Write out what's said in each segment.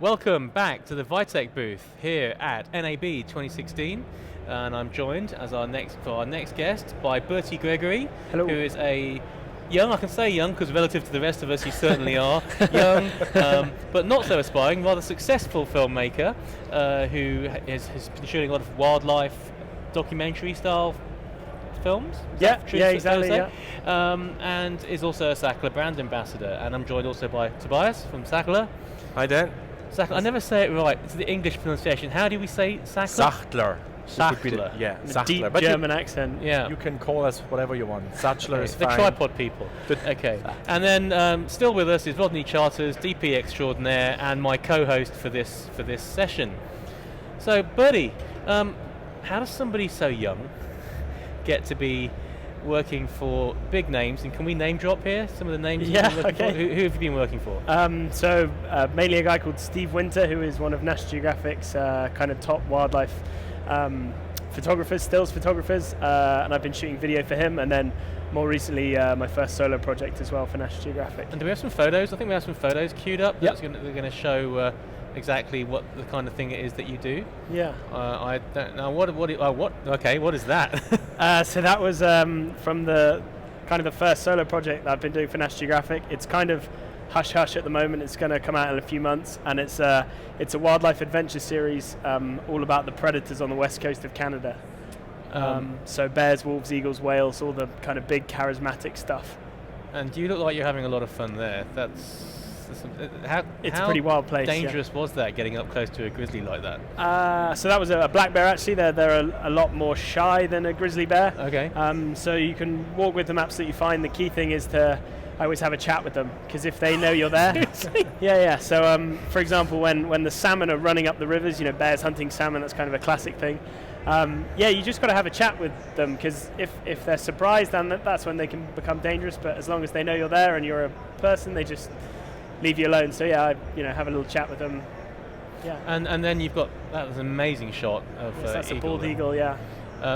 Welcome back to the Vitek booth here at NAB 2016, and I'm joined as our next guest by Bertie Gregory. Hello. Who is a young, I can say young because relative to the rest of us you certainly are, young but not so aspiring, rather successful filmmaker who has been shooting a lot of wildlife documentary style films. Yeah, exactly. And is also a Sachtler brand ambassador, and I'm joined also by Tobias from Sachtler. Hi Dan. Sachtler. I never say it right. It's the English pronunciation. How do we say Sachtler? Sachtler. Sachtler. Yeah, Sachtler. Deep but German accent. Yeah. You can call us whatever you want. Sachtler is the fine. tripod people. Okay. And then still with us is Rodney Charters, DP extraordinaire, and my co-host for this session. So, Bertie, how does somebody so young get to be working for big names, and can we name drop here some of the names? Yeah, you've been okay. for? Who have you been working for? Mainly a guy called Steve Winter, who is one of National Geographic's kind of top wildlife photographers, stills photographers, and I've been shooting video for him, and then more recently my first solo project as well for National Geographic. And do we have some photos? I think we have some photos queued up. Yep. They're going to show exactly what the kind of thing it is that you do. Yeah. I don't know what. Okay, what is that? So that was from the kind of the first solo project that I've been doing for National Geographic. It's kind of hush hush at the moment. It's going to come out in a few months, and it's a wildlife adventure series all about the predators on the west coast of Canada. So bears, wolves, eagles, whales, all the kind of big charismatic stuff. And you look like you're having a lot of fun there. It's a pretty wild place. Dangerous was that, getting up close to a grizzly like that? So that was a black bear. Actually, they're a lot more shy than a grizzly bear. Okay. So you can walk with them absolutely fine. The key thing is to always have a chat with them, because if they know you're there. Yeah. So for example, when the salmon are running up the rivers, bears hunting salmon, that's kind of a classic thing. You just got to have a chat with them, because if they're surprised, then that's when they can become dangerous. But as long as they know you're there and you're a person, they just leave you alone. So I have a little chat with them. Yeah. And then you've got that was an amazing shot of that's a eagle bald eagle. Yeah.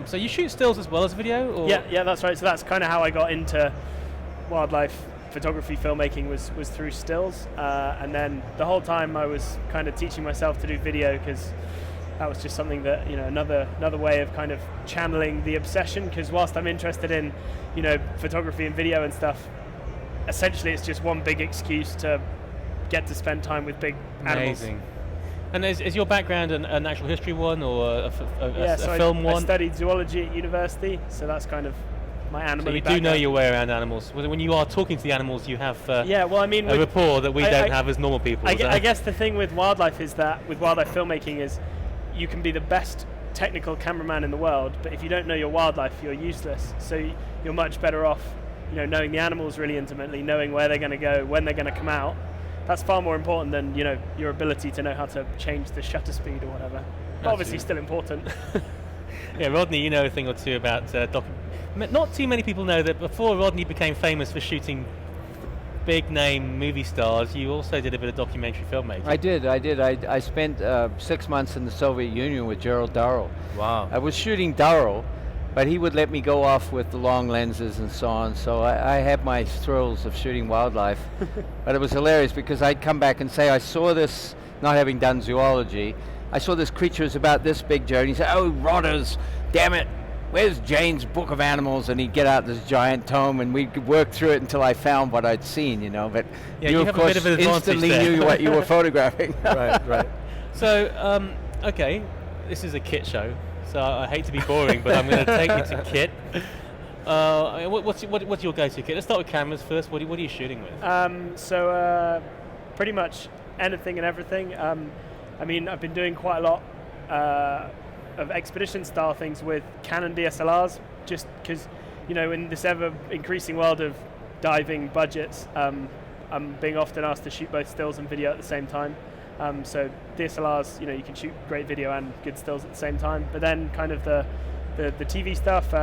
So you shoot stills as well as video? Or? Yeah, that's right. So that's kind of how I got into wildlife photography filmmaking was through stills, and then the whole time I was kind of teaching myself to do video, because that was just something that another way of kind of channeling the obsession. Because whilst I'm interested in photography and video and stuff, essentially it's just one big excuse to get to spend time with big animals. Amazing. And is your background a natural history one, or a so film one? I studied zoology at university, so that's kind of my animal. So you do know your way around animals. When you are talking to the animals, you have a rapport that we don't have as normal people. I guess the thing with wildlife is that with wildlife filmmaking is you can be the best technical cameraman in the world, but if you don't know your wildlife, you're useless. So you're much better off knowing the animals really intimately, knowing where they're going to go, when they're going to come out. That's far more important than your ability to know how to change the shutter speed or whatever. But obviously still important. Yeah, Rodney, you know a thing or two about not too many people know that before Rodney became famous for shooting big name movie stars, you also did a bit of documentary filmmaking. I did. I spent 6 months in the Soviet Union with Gerald Darrell. Wow. I was shooting Darrell, but he would let me go off with the long lenses and so on, so I had my thrills of shooting wildlife. But it was hilarious, because I'd come back and say, I saw this, not having done zoology, I saw this creature was about this big, Joe, and he'd say, oh, rotters, damn it, where's Jane's Book of Animals? And he'd get out this giant tome, and we'd work through it until I found what I'd seen, but you of course instantly knew what you were photographing. Right. So, okay, this is a kit show. So I hate to be boring, but I'm going to take you to kit. What's your go-to kit? Let's start with cameras first. What are you shooting with? Pretty much anything and everything. I've been doing quite a lot of expedition-style things with Canon DSLRs, just because, in this ever-increasing world of diving budgets, I'm being often asked to shoot both stills and video at the same time. So DSLRs, you can shoot great video and good stills at the same time. But then kind of the TV stuff,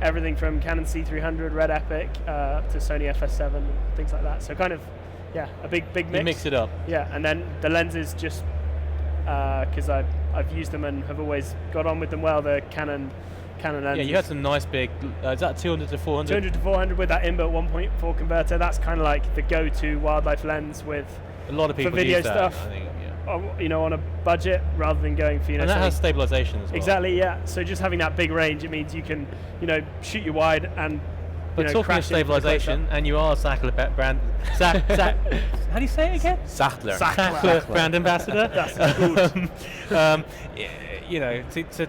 everything from Canon C300, Red Epic, up to Sony FS7 and things like that. So kind of, a big mix. You mix it up. Yeah, and then the lenses just, because I've used them and have always got on with them well, the Canon lenses. Yeah, you had some nice big, is that 200 to 400? 200 to 400 with that inbuilt 1.4 converter. That's kind of like the go-to wildlife lens with a lot of people for video use that, stuff. I think, yeah. on a budget rather than going for, and that has stabilization as well. Exactly, yeah. So just having that big range, it means you can, shoot you wide and. But talking of stabilization, and you are Sachtler brand, how do you say it again? Sachtler. Brand ambassador. That's good.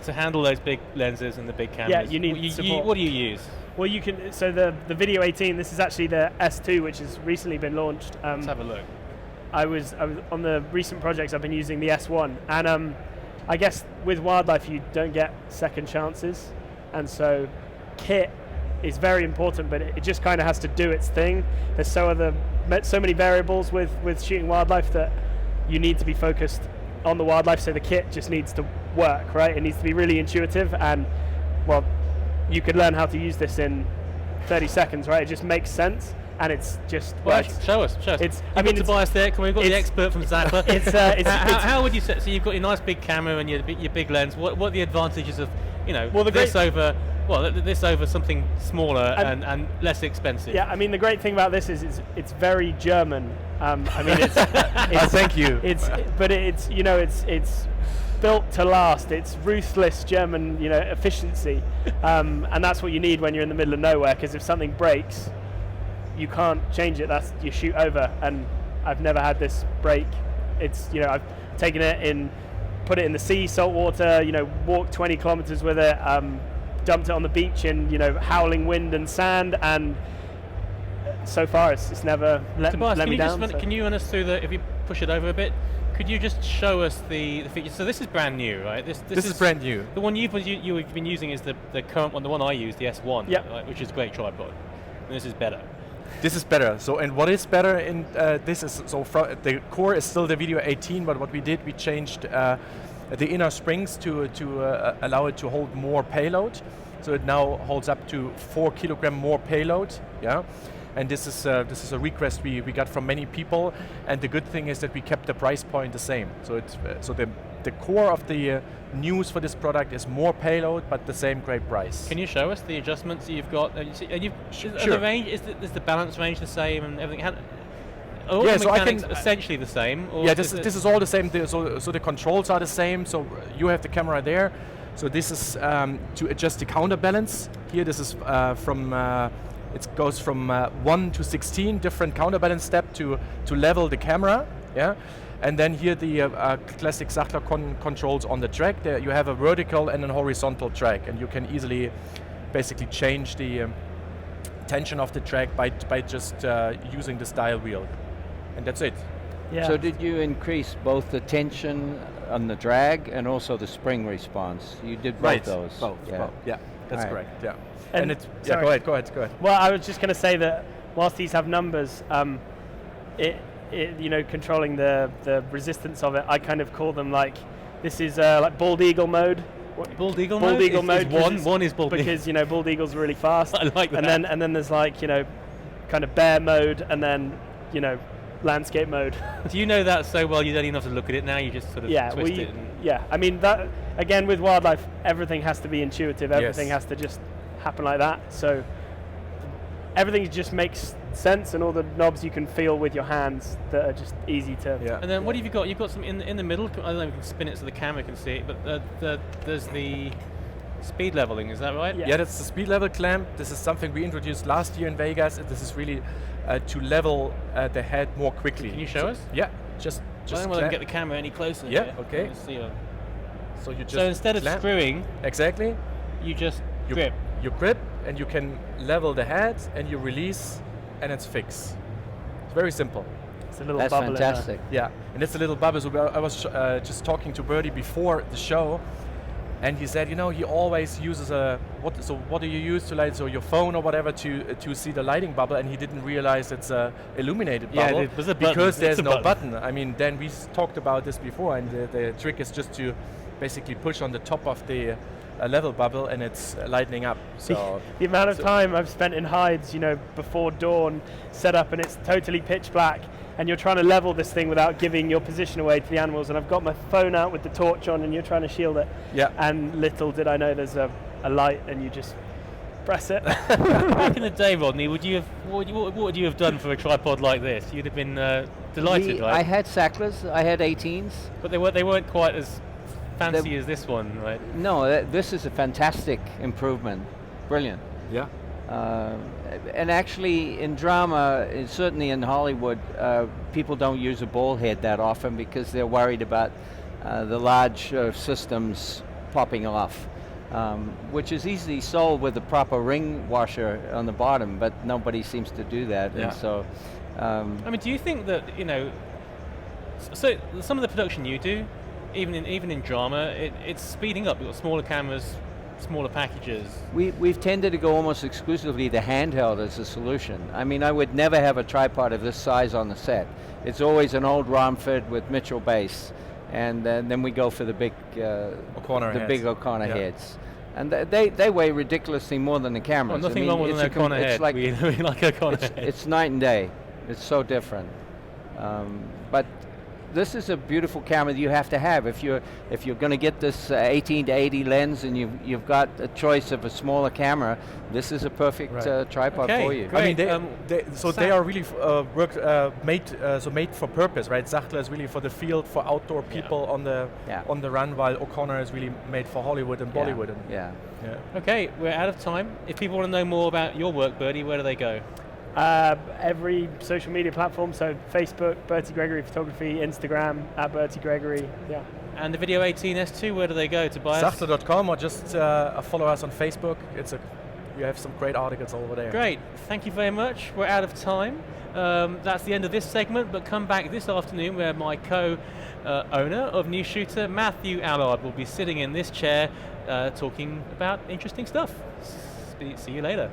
To handle those big lenses and the big cameras. Yeah, you need support. What do you use? Well, you can. So the Video 18. This is actually the S2, which has recently been launched. Let's have a look. I was on the recent projects. I've been using the S1, and I guess with wildlife you don't get second chances, and so kit is very important, but it just kind of has to do its thing. There's so many variables with shooting wildlife that you need to be focused on the wildlife. So the kit just needs to work, right? It needs to be really intuitive, and well, you could learn how to use this in 30 seconds, right? It just makes sense, and it's just. Well, show us. You've got Tobias there. We've got the expert from Sachtler. How would you say? So you've got your nice big camera and your big lens. What are the advantages of this over something smaller and less expensive? Yeah, I mean the great thing about this is it's very German. It's thank you. It's built to last. It's ruthless German, efficiency, and that's what you need when you're in the middle of nowhere. Because if something breaks, you can't change it. You shoot over. And I've never had this break. It's I've taken it put it in the sea, salt water. Walked 20 kilometers with it. Dumped it on the beach in howling wind and sand, and so far it's never let me down. Can you run us through if you push it over a bit? Could you just show us the features? So this is brand new, right? This is brand new. The one you've been using is the current one. The one I use, the S1, right, which is a great tripod. And this is better. This is better. So, and what is better in this is the core is still the Video 18, but what we did, we changed the inner springs to allow it to hold more payload. So it now holds up to 4 kilogram more payload. Yeah. And this is a request we got from many people, and the good thing is that we kept the price point the same. So the core of the news for this product is more payload, but the same great price. Can you show us the adjustments that you've got? Sure. The range is the balance range the same and everything? So I can essentially the same. Or yeah, this is all the same. So the controls are the same. So you have the camera there. So this is to adjust the counterbalance. Here, this is it goes from 1 to 16 different counterbalance step to level the camera, yeah. And then here the classic Sachtler controls on the track. There you have a vertical and a horizontal track, and you can easily, basically change the tension of the track by just using this dial wheel, and that's it. Yeah. So did you increase both the tension on the drag and also the spring response? You did both those. Both. Yeah, that's right. correct. Yeah. And it's sorry. Go ahead. Well, I was just going to say that whilst these have numbers, controlling the resistance of it, I kind of call them like this is like bald eagle mode. Bald eagle mode. Bald eagle mode. One is bald because bald eagles are really fast. I like that. And then there's like kind of bear mode, and then landscape mode. Do you know that so well you don't even have to look at it now? You just sort of twist it. Yeah, I mean that again with wildlife, everything has to be intuitive. Everything has to just happen like that. So everything just makes sense, and all the knobs you can feel with your hands that are just easy to. Yeah. And then what have you got? You've got some in the middle. I don't know if you can spin it so the camera can see it, but there's the speed leveling. Is that right? Yeah, that's the speed level clamp. This is something we introduced last year in Vegas. This is really to level the head more quickly. Can you show us? Yeah, just. I don't want to get the camera any closer. Yeah. Okay. So instead of screwing, exactly, you just grip. You grip, and you can level the head, and you release, and it's fixed. It's very simple. It's a little That's bubble. fantastic. Yeah, and it's a little bubble. So I was just talking to Bertie before the show, and he said, he always uses what do you use to light? So your phone or whatever to see the lighting bubble, and he didn't realize it's a illuminated bubble because there's no button. I mean, then we talked about this before, and the trick is just to basically push on the top of the level bubble, and it's lightening up. So the amount of time I've spent in hides, before dawn, set up, and it's totally pitch black, and you're trying to level this thing without giving your position away to the animals, and I've got my phone out with the torch on, and you're trying to shield it. Yeah. And little did I know there's a light, and you just press it. Back in the day, Rodney, what would you have done for a tripod like this? You'd have been delighted, right? I had Sachtlers, I had 18s. But they weren't quite as fancy as this one, right? No, this is a fantastic improvement. Brilliant. Yeah. And actually, in drama, certainly in Hollywood, people don't use a ball head that often because they're worried about the large systems popping off, which is easily solved with a proper ring washer on the bottom, but nobody seems to do that. Yeah. And so, I mean, do you think that, so some of the production you do, even in drama, it's speeding up. You've got smaller cameras, smaller packages. We've tended to go almost exclusively to handheld as a solution. I mean, I would never have a tripod of this size on the set. It's always an old Romford with Mitchell base, and then we go for the big big O'Connor heads. And they weigh ridiculously more than the cameras. Well, nothing wrong with an O'Connor head. Like, we like O'Connor head. It's night and day. It's so different. But this is a beautiful camera that you have to have if you're going to get this 18 to 80 lens, and you've got a choice of a smaller camera. This is a perfect tripod for you. Great. I mean, they are really made for purpose, right? Sachtler is really for the field, for outdoor people on the run, while O'Connor is really made for Hollywood and Bollywood. Yeah. Okay, we're out of time. If people want to know more about your work, Bertie, where do they go? Every social media platform, so Facebook, Bertie Gregory Photography, Instagram, @Bertie Gregory, yeah. And the Video 18S2, where do they go to buy us? Sachtler.com, or just follow us on Facebook. We have some great articles over there. Great, thank you very much. We're out of time. That's the end of this segment, but come back this afternoon where my co-owner of Newsshooter, Matthew Allard, will be sitting in this chair talking about interesting stuff. See you later.